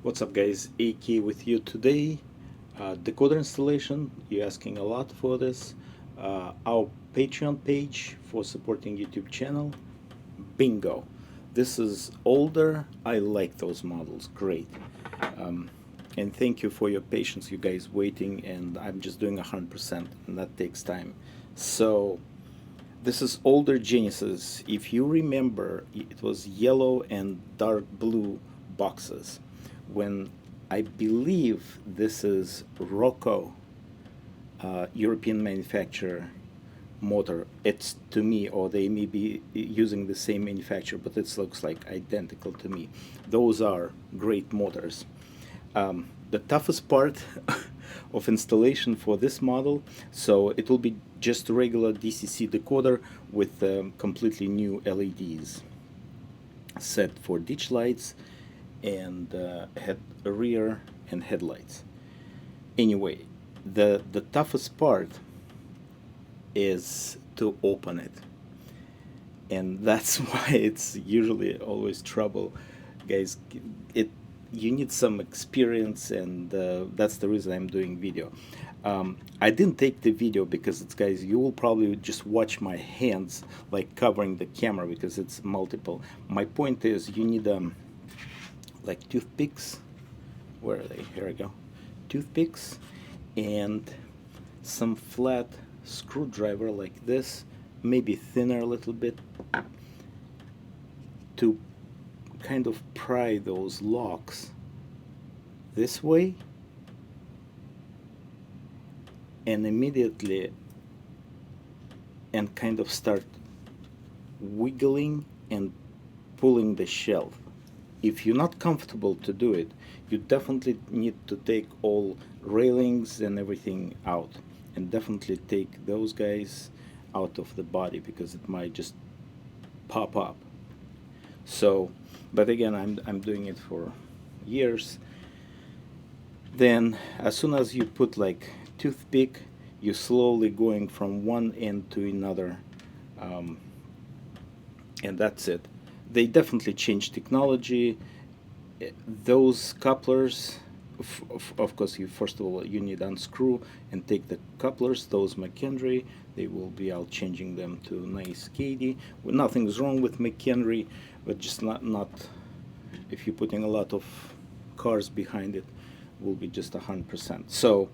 What's up guys, AK with you today. Decoder installation, you're asking a lot for this. Our Patreon page for supporting YouTube channel, bingo. This is older, I like those models, great. And thank you for your patience, you guys waiting, and I'm just doing 100% and that takes time. So this is older Genesis. If you remember, it was yellow and dark blue boxes. When I believe this is Rocco, European manufacturer motor. It's to me, or they may be using the same manufacturer, but it looks like identical to me. Those are great motors. The toughest part of installation for this model, so it will be just a regular DCC decoder with completely new LEDs set for ditch lights and rear and headlights. Anyway, the toughest part is to open it, and that's why it's usually always trouble, guys. You need some experience, and that's the reason I'm doing video. I didn't take the video because it's, guys, you will probably just watch my hands like covering the camera because it's multiple. My point is you need like toothpicks. Where are they? Here I go. Toothpicks and some flat screwdriver like this, maybe thinner a little bit, to kind of pry those locks this way, and immediately and kind of start wiggling and pulling the shelf. If you're not comfortable to do it, you definitely need to take all railings and everything out, and definitely take those guys out of the body because it might just pop up. So, but again, I'm doing it for years. Then as soon as you put like toothpick, you're slowly going from one end to another, and that's it. They definitely changed technology. Those couplers, of course, you first of all you need to unscrew and take the couplers. Those McHenry, they will be out changing them to nice KD. Well, nothing's wrong with McHenry, but just not if you're putting a lot of cars behind it, will be just 100%. So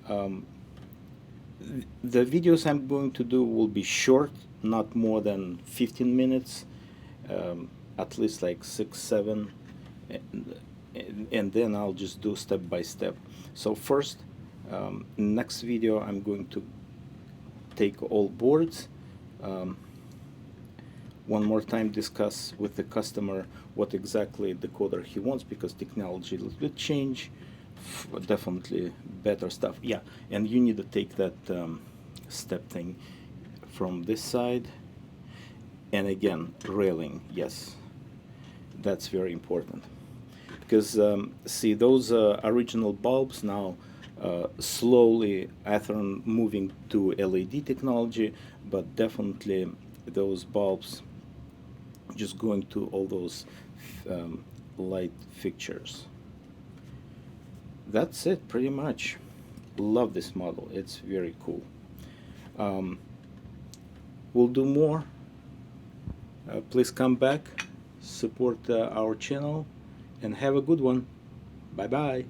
the videos I'm going to do will be short, not more than 15 minutes, at least like 6-7, and then I'll just do step by step. So first, next video I'm going to take all boards, one more time discuss with the customer what exactly decoder he wants, because technology a little bit change, definitely better stuff. Yeah, and you need to take that step thing from this side, and again railing, yes, that's very important, because see those original bulbs now slowly either moving to LED technology, but definitely those bulbs just going to all those light fixtures. That's it pretty much. Love this model, it's very cool. We'll do more. Please come back, support our channel, and have a good one. Bye bye.